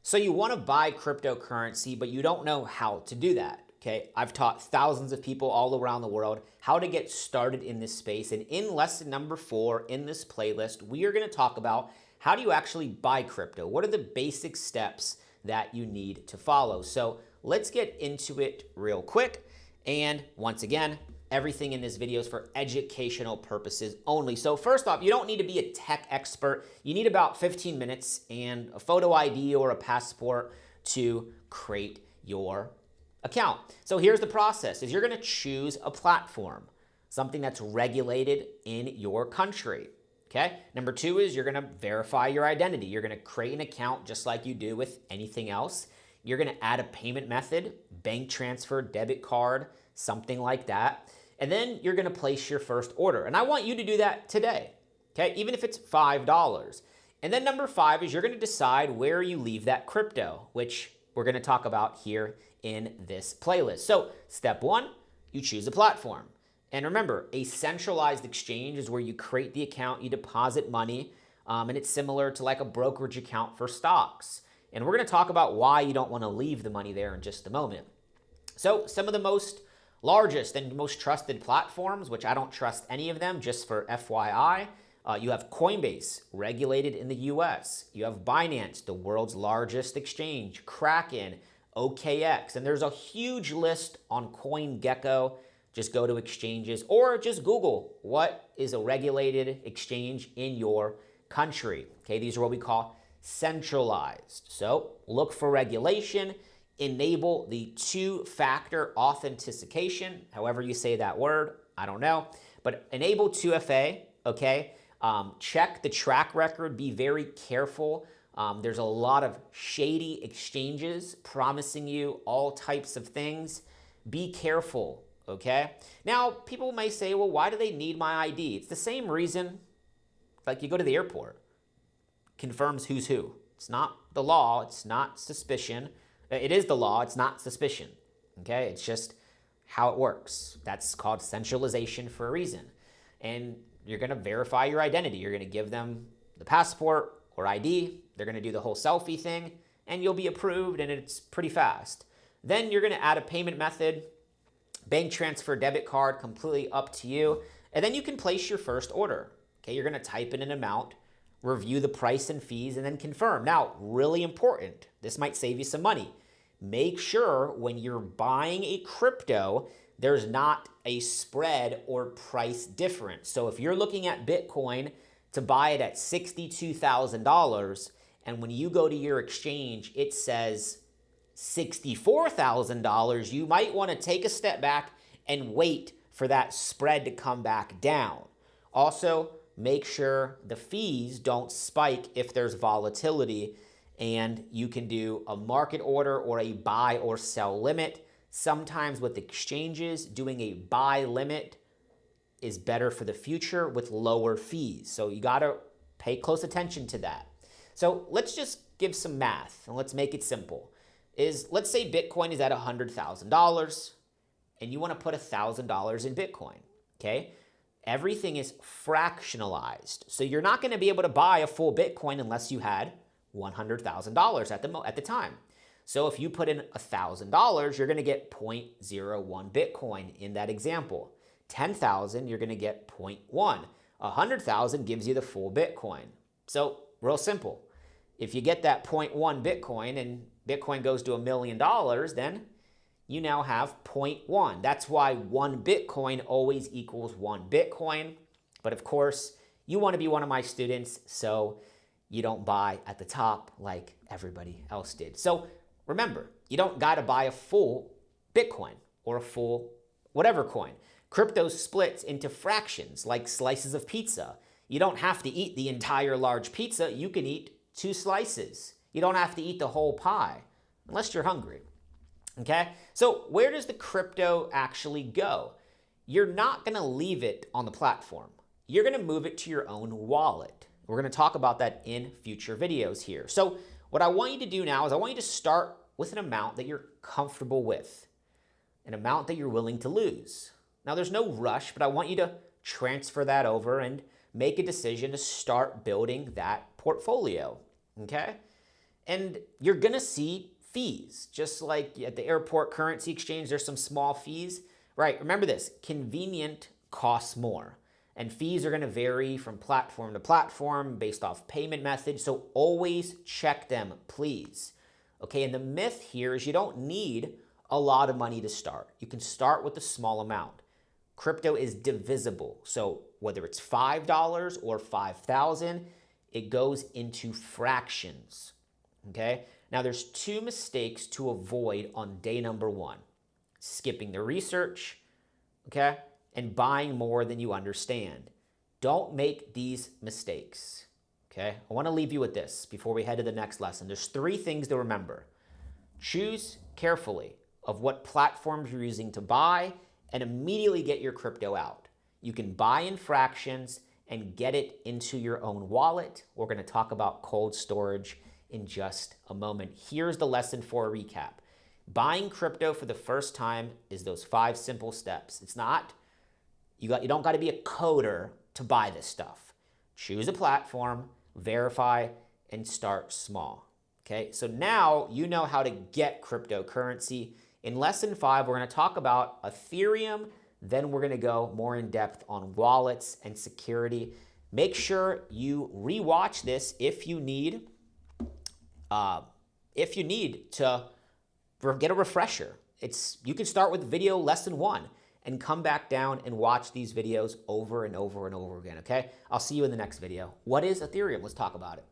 So you want to buy cryptocurrency, but you don't know how to do that. Okay, I've taught thousands of people all around the world how to get started in this space. And in lesson number 4 in this playlist, we are going to talk about how do you actually buy crypto? What are the basic steps that you need to follow? So let's get into it real quick. And once again, everything in this video is for educational purposes only. So first off, you don't need to be a tech expert. You need about 15 minutes and a photo ID or a passport to create your account. So here's the process: is you're going to choose a platform, something that's regulated in your country. Okay. Number 2 is you're going to verify your identity. You're going to create an account just like you do with anything else. You're going to add a payment method, bank transfer, debit card, something like that. And then you're going to place your first order. And I want you to do that today, okay? Even if it's $5. And then number 5 is you're going to decide where you leave that crypto, which we're going to talk about here in this playlist. So step 1, you choose a platform. And remember, a centralized exchange is where you create the account, you deposit money, and it's similar to like a brokerage account for stocks. And we're going to talk about why you don't want to leave the money there in just a moment. So some of the most largest and most trusted platforms, which I don't trust any of them, just for FYI, you have Coinbase, regulated in the US. You have Binance, the world's largest exchange, Kraken, OKX, and there's a huge list on CoinGecko. Just go to exchanges or just Google what is a regulated exchange in your country. Okay, these are what we call centralized. So look for regulation, enable the 2-factor authentication, however you say that word, I don't know, but enable 2FA, okay? Check the track record, be very careful. There's a lot of shady exchanges promising you all types of things. Be careful, okay? Now, people may say, well, why do they need my ID? It's the same reason, like you go to the airport, confirms who's who. It's not the law, it's not suspicion. It is the law, it's not suspicion, okay? It's just how it works. That's called centralization for a reason. And you're gonna verify your identity. You're gonna give them the passport or ID. They're gonna do the whole selfie thing, and you'll be approved, and it's pretty fast. Then you're gonna add a payment method, bank transfer, debit card, completely up to you. And then you can place your first order, okay? You're gonna type in an amount, review the price and fees, and then confirm. Now, really important, this might save you some money. Make sure when you're buying a crypto, there's not a spread or price difference. So if you're looking at Bitcoin to buy it at $62,000, and when you go to your exchange, it says $64,000, you might want to take a step back and wait for that spread to come back down. Also, make sure the fees don't spike if there's volatility, and you can do a market order or a buy or sell limit. Sometimes with exchanges, doing a buy limit is better for the future with lower fees. So you got to pay close attention to that. So let's just give some math and let's make it simple. Let's say Bitcoin is at $100,000 and you want to put $1,000 in Bitcoin, okay? Everything is fractionalized. So you're not going to be able to buy a full Bitcoin unless you had $100,000 at the time. So if you put in $1,000, you're going to get 0.01 Bitcoin in that example. 10,000, you're going to get 0.1. 100,000 gives you the full Bitcoin. So real simple. If you get that 0.1 Bitcoin and Bitcoin goes to $1 million, then you now have 0.1. That's why 1 Bitcoin always equals 1 Bitcoin. But of course, you want to be one of my students, so you don't buy at the top like everybody else did. So remember, you don't got to buy a full Bitcoin or a full whatever coin. Crypto splits into fractions like slices of pizza. You don't have to eat the entire large pizza. You can eat 2 slices. You don't have to eat the whole pie unless you're hungry. Okay? So where does the crypto actually go? You're not going to leave it on the platform. You're going to move it to your own wallet. We're going to talk about that in future videos here. So what I want you to do now is I want you to start with an amount that you're comfortable with, an amount that you're willing to lose. Now, there's no rush, but I want you to transfer that over and make a decision to start building that portfolio, okay? And you're going to see fees. Just like at the airport currency exchange, there's some small fees, right? Remember this, convenient costs more. And fees are going to vary from platform to platform based off payment method. So always check them, please. Okay, and the myth here is you don't need a lot of money to start. You can start with a small amount. Crypto is divisible. So whether it's $5 or 5,000, it goes into fractions. Okay, now there's two mistakes to avoid on day number one: skipping the research, okay, and buying more than you understand. Don't make these mistakes, okay? I want to leave you with this before we head to the next lesson. There's three things to remember. Choose carefully of what platforms you're using to buy and immediately get your crypto out. You can buy in fractions and get it into your own wallet. We're going to talk about cold storage in just a moment. Here's the lesson for a recap. Buying crypto for the first time is those 5 simple steps. It's not, you don't got to be a coder to buy this stuff. Choose a platform, verify, and start small. Okay, so now you know how to get cryptocurrency. In lesson 5, we're going to talk about Ethereum. Then we're going to go more in depth on wallets and security. Make sure you rewatch this if you need to get a refresher. You can start with video lesson 1 and come back down and watch these videos over and over and over again, okay? I'll see you in the next video. What is Ethereum? Let's talk about it.